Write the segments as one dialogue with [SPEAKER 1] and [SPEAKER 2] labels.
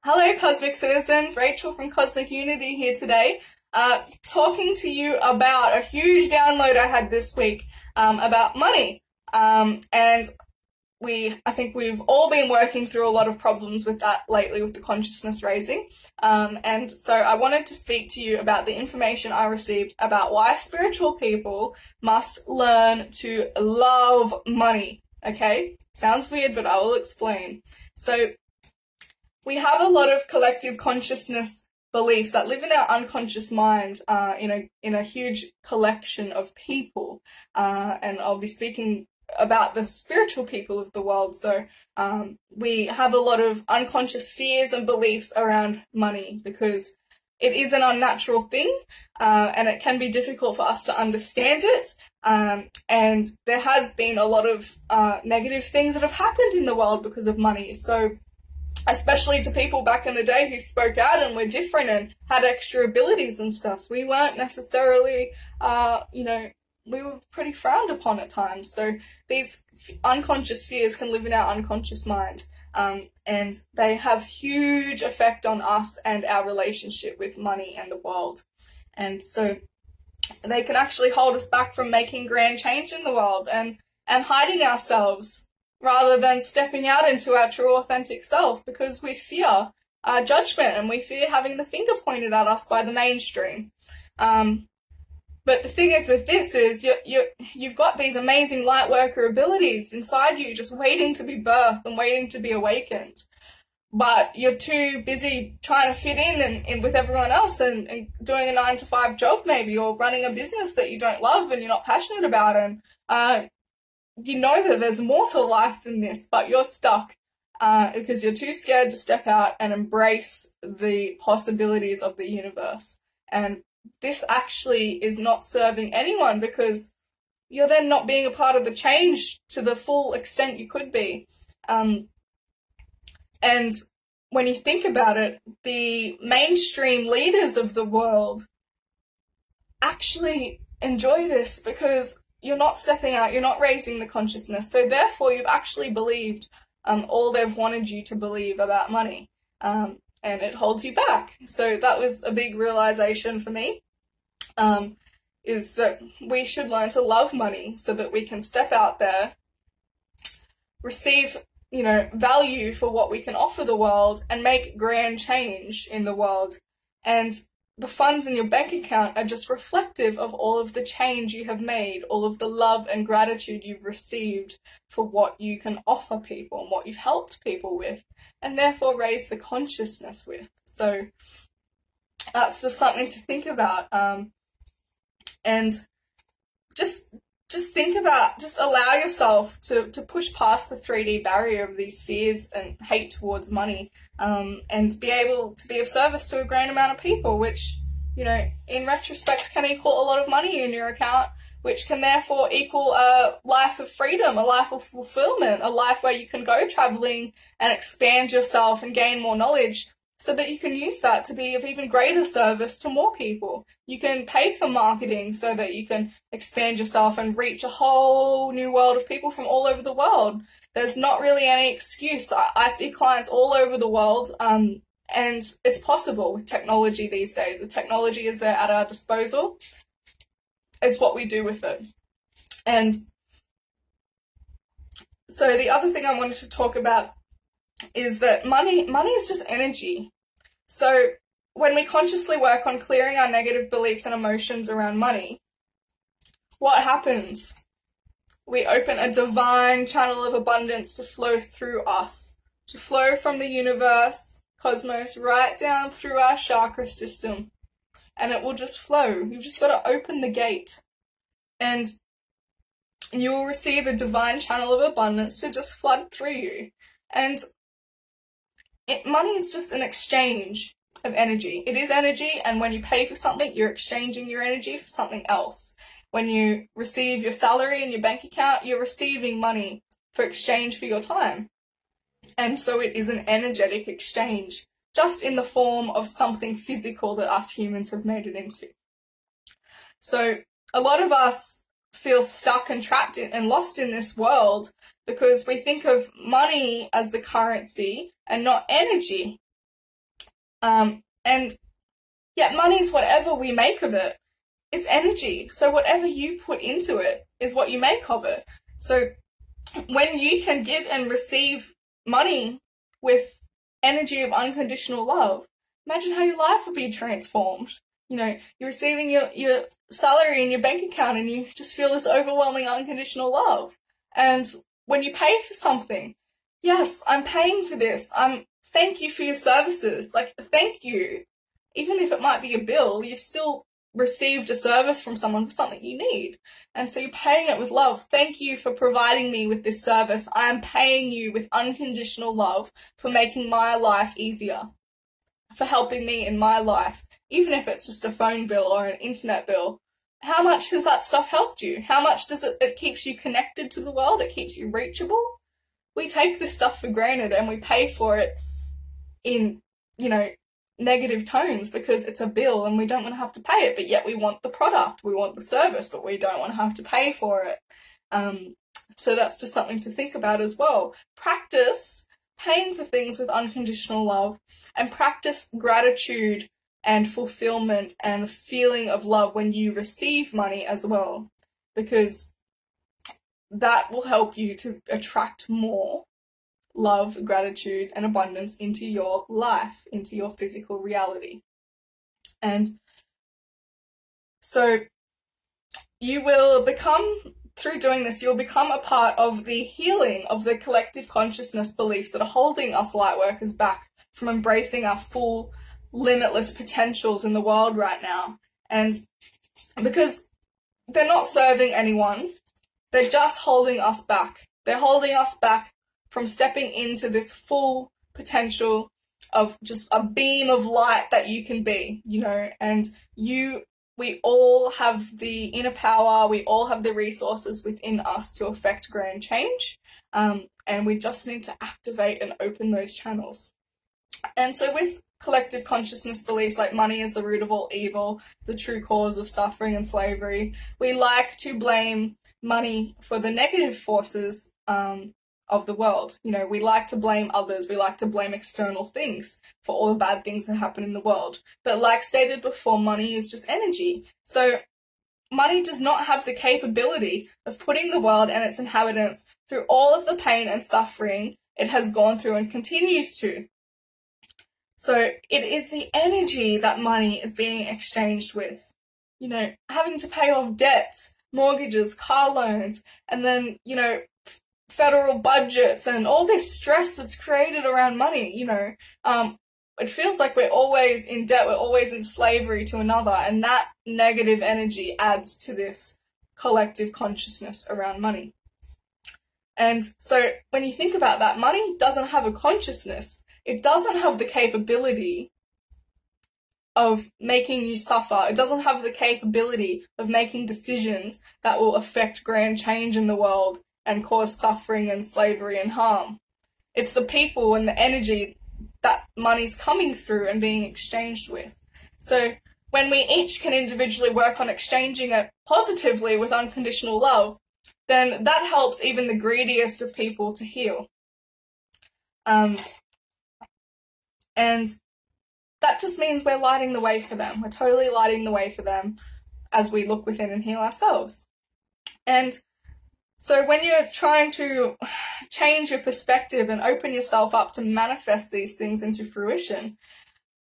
[SPEAKER 1] Hello, Cosmic Citizens. Rachel from Cosmic Unity here today, talking to you about a huge download I had this week about money. And I think we've all been working through a lot of problems with that lately with the consciousness raising. And so I wanted to speak to you about the information I received about why spiritual people must learn to love money. Okay? Sounds weird, but I will explain. So we have a lot of collective consciousness beliefs that live in our unconscious mind in a huge collection of people. And I'll be speaking about the spiritual people of the world. So we have a lot of unconscious fears and beliefs around money because it is an unnatural thing, and it can be difficult for us to understand it. And there has been a lot of negative things that have happened in the world because of money. So especially to people back in the day who spoke out and were different and had extra abilities and stuff. We weren't necessarily, we were pretty frowned upon at times. So these unconscious fears can live in our unconscious mind, and they have huge effect on us and our relationship with money and the world. And so they can actually hold us back from making grand change in the world and hiding ourselves, rather than stepping out into our true authentic self, because we fear judgment and we fear having the finger pointed at us by the mainstream. But the thing is with this is you've got these amazing light worker abilities inside you just waiting to be birthed and waiting to be awakened. But you're too busy trying to fit in with everyone else and doing a 9-to-5 job maybe, or running a business that you don't love and you're not passionate about, and you know that there's more to life than this, but you're stuck because you're too scared to step out and embrace the possibilities of the universe. And this actually is not serving anyone, because you're then not being a part of the change to the full extent you could be. And when you think about it, the mainstream leaders of the world actually enjoy this because you're not stepping out, you're not raising the consciousness. So therefore, you've actually believed all they've wanted you to believe about money, and it holds you back. So that was a big realization for me, is that we should learn to love money so that we can step out there, receive, value for what we can offer the world, and make grand change in the world. And the funds in your bank account are just reflective of all of the change you have made, all of the love and gratitude you've received for what you can offer people and what you've helped people with, and therefore raise the consciousness with. So that's just something to think about. And just think about, just allow yourself to push past the 3D barrier of these fears and hate towards money, and be able to be of service to a great amount of people, which, in retrospect can equal a lot of money in your account, which can therefore equal a life of freedom, a life of fulfillment, a life where you can go traveling and expand yourself and gain more knowledge, so that you can use that to be of even greater service to more people. You can pay for marketing so that you can expand yourself and reach a whole new world of people from all over the world. There's not really any excuse. I see clients all over the world, and it's possible with technology these days. The technology is there at our disposal. It's what we do with it. And so the other thing I wanted to talk about is that money is just energy. So when we consciously work on clearing our negative beliefs and emotions around money, what happens? We open a divine channel of abundance to flow through us, to flow from the universe, cosmos, right down through our chakra system. And it will just flow. You've just got to open the gate, and you will receive a divine channel of abundance to just flood through you. And money is just an exchange of energy. It is energy, and when you pay for something, you're exchanging your energy for something else. When you receive your salary in your bank account, you're receiving money for exchange for your time. And so it is an energetic exchange, just in the form of something physical that us humans have made it into. So a lot of us feel stuck and trapped and lost in this world because we think of money as the currency and not energy. And yet money's whatever we make of it. It's energy. So whatever you put into it is what you make of it. So when you can give and receive money with energy of unconditional love, imagine how your life would be transformed. You know, you're receiving your salary in your bank account and you just feel this overwhelming unconditional love. And when you pay for something, yes, I'm paying for this. Thank you for your services. Like, thank you. Even if it might be a bill, you've still received a service from someone for something you need. And so you're paying it with love. Thank you for providing me with this service. I am paying you with unconditional love for making my life easier, for helping me in my life, even if it's just a phone bill or an internet bill. How much has that stuff helped you? How much does it keeps you connected to the world? It keeps you reachable? We take this stuff for granted and we pay for it in, negative tones because it's a bill and we don't want to have to pay it, but yet we want the product, we want the service, but we don't want to have to pay for it. So that's just something to think about as well. Practice paying for things with unconditional love and practice gratitude and fulfillment and feeling of love when you receive money as well, because that will help you to attract more love, gratitude, and abundance into your life, into your physical reality. And so you will become, through doing this, you'll become a part of the healing of the collective consciousness beliefs that are holding us lightworkers back from embracing our full, limitless potentials in the world right now. And because they're not serving anyone, they're just holding us back. They're holding us back from stepping into this full potential of just a beam of light that you can be, and we all have the inner power, we all have the resources within us to affect grand change, and we just need to activate and open those channels. And so with collective consciousness beliefs like money is the root of all evil, the true cause of suffering and slavery, we like to blame money for the negative forces of the world. We like to blame others, we like to blame external things for all the bad things that happen in the world. But like stated before, money is just energy. So money does not have the capability of putting the world and its inhabitants through all of the pain and suffering it has gone through and continues to. So it is the energy that money is being exchanged with. Having to pay off debts, mortgages, car loans, and then, federal budgets and all this stress that's created around money, it feels like we're always in debt, we're always in slavery to another, and that negative energy adds to this collective consciousness around money. And so when you think about that, money doesn't have a consciousness. It doesn't have the capability of making you suffer. It doesn't have the capability of making decisions that will affect grand change in the world and cause suffering and slavery and harm. It's the people and the energy that money's coming through and being exchanged with. So when we each can individually work on exchanging it positively with unconditional love, then that helps even the greediest of people to heal. And that just means we're lighting the way for them. We're totally lighting the way for them as we look within and heal ourselves. And so when you're trying to change your perspective and open yourself up to manifest these things into fruition,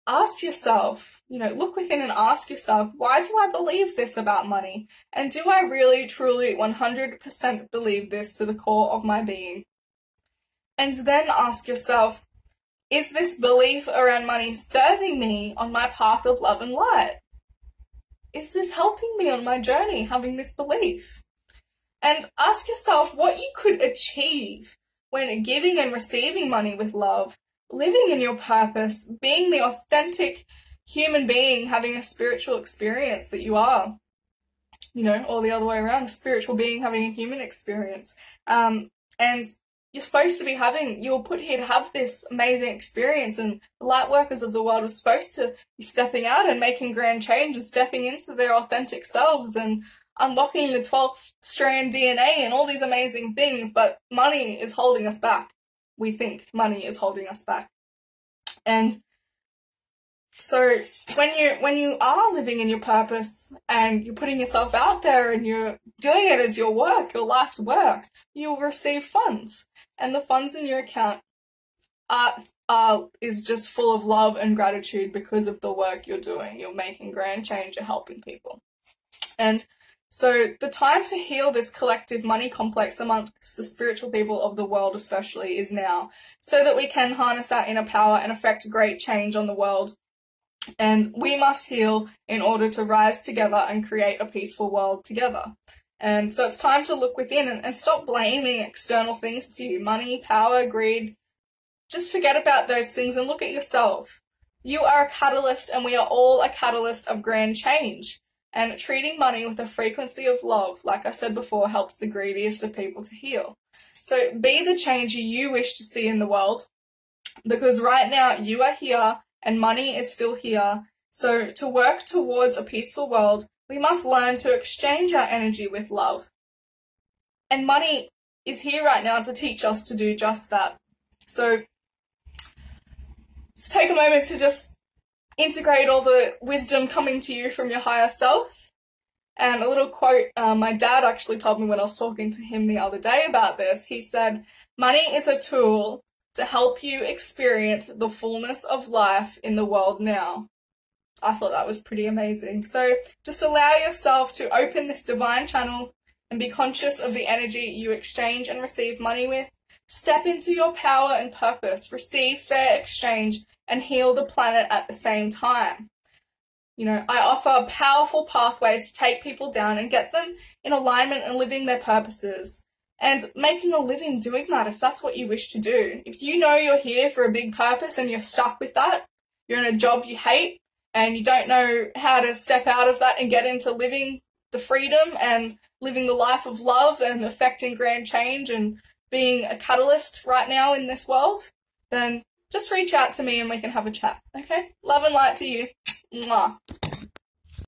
[SPEAKER 1] ask yourself, look within and ask yourself, why do I believe this about money? And do I really, truly, 100% believe this to the core of my being? And then ask yourself, is this belief around money serving me on my path of love and light? Is this helping me on my journey, having this belief? And ask yourself what you could achieve when giving and receiving money with love, living in your purpose, being the authentic human being, having a spiritual experience that you are, or the other way around, a spiritual being having a human experience. And you're supposed to be you were put here to have this amazing experience, and the light workers of the world are supposed to be stepping out and making grand change and stepping into their authentic selves and unlocking the 12th strand DNA and all these amazing things, but money is holding us back. We think money is holding us back. And So when you are living in your purpose and you're putting yourself out there and you're doing it as your work, your life's work, you'll receive funds. And the funds in your account is just full of love and gratitude because of the work you're doing. You're making grand change, you're helping people. And so the time to heal this collective money complex amongst the spiritual people of the world especially is now, so that we can harness our inner power and affect great change on the world. And we must heal in order to rise together and create a peaceful world together. And so it's time to look within and stop blaming external things to you. Money, power, greed. Just forget about those things and look at yourself. You are a catalyst, and we are all a catalyst of grand change. And treating money with a frequency of love, like I said before, helps the greediest of people to heal. So be the change you wish to see in the world, because right now you are here and money is still here. So to work towards a peaceful world, we must learn to exchange our energy with love. And money is here right now to teach us to do just that. So just take a moment to just integrate all the wisdom coming to you from your higher self. And a little quote my dad actually told me when I was talking to him the other day about this. He said, "Money is a tool to help you experience the fullness of life in the world now." I thought that was pretty amazing. So just allow yourself to open this divine channel and be conscious of the energy you exchange and receive money with. Step into your power and purpose, receive fair exchange, and heal the planet at the same time. You know, I offer powerful pathways to take people down and get them in alignment and living their purposes. And making a living doing that, if that's what you wish to do. If you know you're here for a big purpose and you're stuck with that, you're in a job you hate, and you don't know how to step out of that and get into living the freedom and living the life of love and affecting grand change and being a catalyst right now in this world, then just reach out to me and we can have a chat, okay? Love and light to you. Mwah.